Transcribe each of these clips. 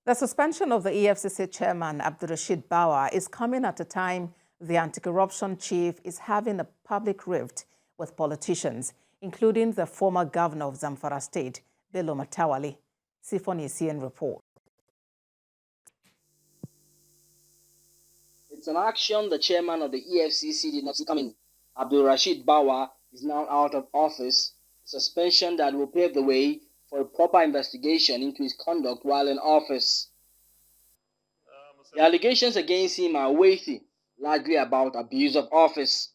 The suspension of the EFCC chairman, AbdulRasheed Bawa, is coming at a time the anti-corruption chief is having a public rift with politicians, including the former governor of Zamfara State, Bola Ahmed Tinubu. CN report. It's an action the chairman of the EFCC did not see coming. AbdulRasheed Bawa is now out of office, a suspension that will pave the way for a proper investigation into his conduct while in office. The allegations against him are weighty, largely about abuse of office.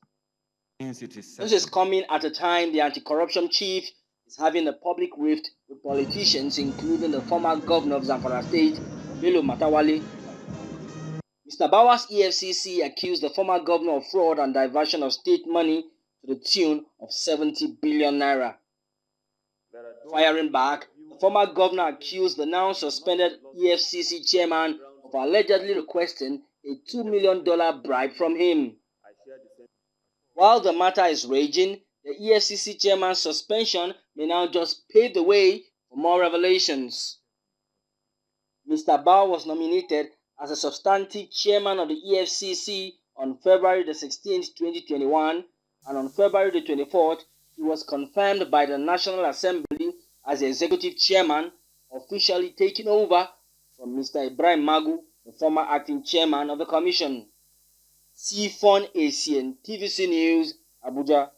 This is coming at a time the anti-corruption chief is having a public rift with politicians, including the former governor of Zamfara State, Bola Ahmed Tinubu. Mr. Bawa's EFCC accused the former governor of fraud and diversion of state money to the tune of 70 billion naira. Firing back, the former governor accused the now suspended EFCC chairman of allegedly requesting a $2 million bribe from him. While the matter is raging, the EFCC chairman's suspension may now just pave the way for more revelations. Mr. Bawa was nominated as a substantive chairman of the EFCC on February the 16th, 2021, and on February the 24th, he was confirmed by the National Assembly as the executive chairman, officially taking over from Mr. Ibrahim Magu, the former acting chairman of the commission. CN TVC News, Abuja.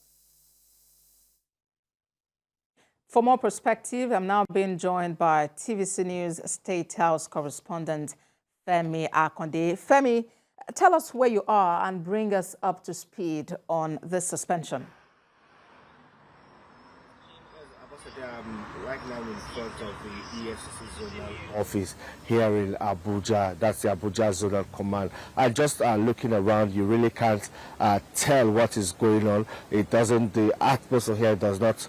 For more perspective, I'm now being joined by TVC News State House correspondent Femi Akande. Femi, tell us where you are and bring us up to speed on this suspension. Right now in front of the EFCC zonal office here in Abuja. That's the Abuja Zonal Command. And just looking around, you really can't tell what is going on. It doesn't, the atmosphere here does not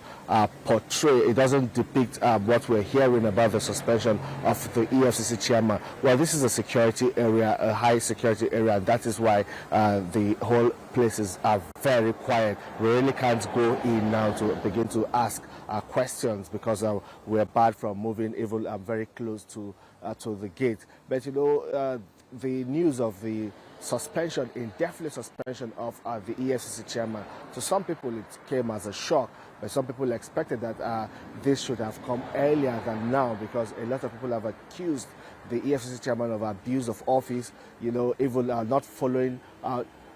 portray, it doesn't depict what we're hearing about the suspension of the EFCC chairman. Well, this is a security area, a high security area, and that is why the whole places are very quiet. We really can't go in now to begin to ask questions because we're barred from moving even very close to the gate. But you know, the news of the suspension, indefinite suspension of the EFCC chairman, to some people it came as a shock, but some people expected that this should have come earlier than now, because a lot of people have accused the EFCC chairman of abuse of office, you know, even not following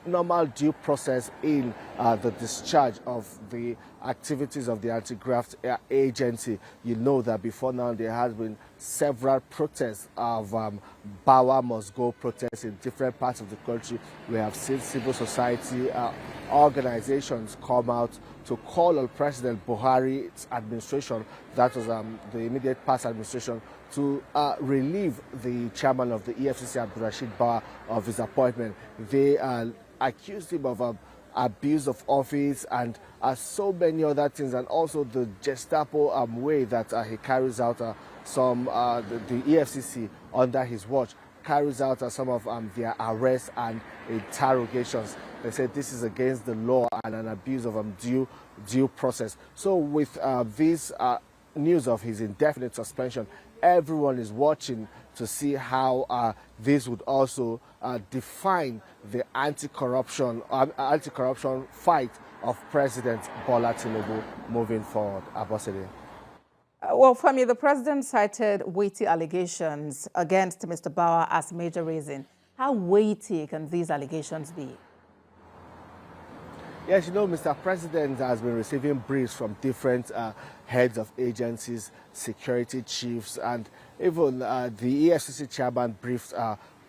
normal due process in the discharge of the activities of the anti-graft agency. You know that before now there has been several protests of Bawa must go protests in different parts of the country. We have seen civil society organizations come out to call on President Buhari's administration, that was the immediate past administration, to relieve the chairman of the EFCC, AbdulRasheed Bawa, of his appointment. They accused him of abuse of office and so many other things, and also the Gestapo way that he carries out the EFCC under his watch carries out some of their arrests and interrogations. They said this is against the law and an abuse of due process. So with this news of his indefinite suspension, everyone is watching to see how this would also define the anti-corruption fight of President Bola Tinubu moving forward. Abosede. Well, Femi, the president cited weighty allegations against Mr. Bawa as major reason. How weighty can these allegations be? Yes, you know, Mr. President has been receiving briefs from different heads of agencies, security chiefs, and even the EFCC chairman briefed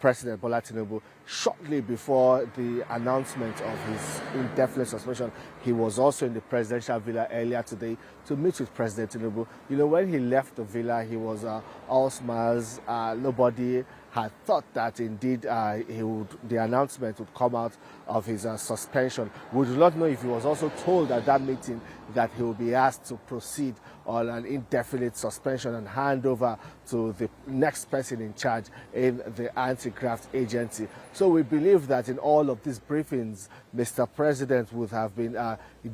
President Bola Tinubu shortly before the announcement of his indefinite suspension. He was also in the presidential villa earlier today to meet with President Tinubu. You know, when he left the villa, he was all smiles. Nobody had thought that indeed the announcement would come out of his suspension. We do not know if he was also told at that meeting that he will be asked to proceed on an indefinite suspension and hand over to the next person in charge in the anti-graft agency. So we believe that in all of these briefings, Mr. President would have been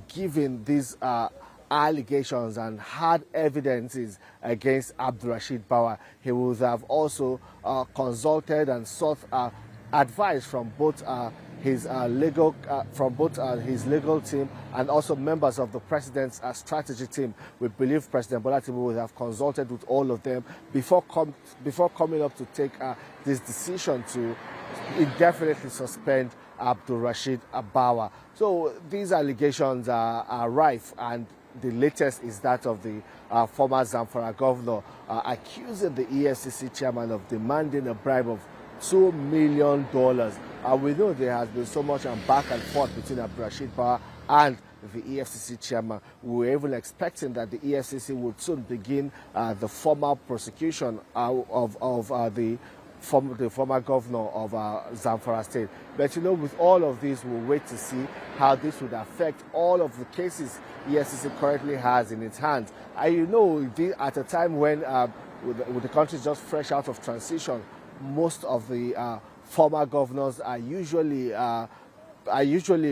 giving these allegations and hard evidences against AbdulRasheed Bawa, he would have also consulted and sought advice from both his legal team and also members of the president's strategy team. We believe President Bola Tinubu would have consulted with all of them before coming up to take this decision to indefinitely suspend AbdulRasheed Bawa. So these allegations are rife, and the latest is that of the former Zamfara governor accusing the EFCC chairman of demanding a bribe of $2 million. We know there has been so much back and forth between AbdulRasheed Bawa and the EFCC chairman. We were even expecting that the EFCC would soon begin the formal prosecution of the former governor of Zamfara State. But you know, with all of this, we'll wait to see how this would affect all of the cases EFCC currently has in its hands. And you know, at a time when with the country just fresh out of transition, most of the former governors are usually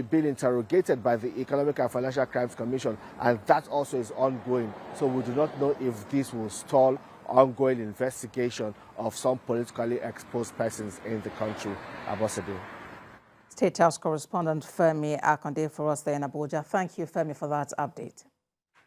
being interrogated by the Economic and Financial Crimes Commission, and that also is ongoing. So we do not know if this will stall ongoing investigation of some politically exposed persons in the country. Ambassador. State House correspondent Femi Akande for us there in Abuja. Thank you, Femi, for that update.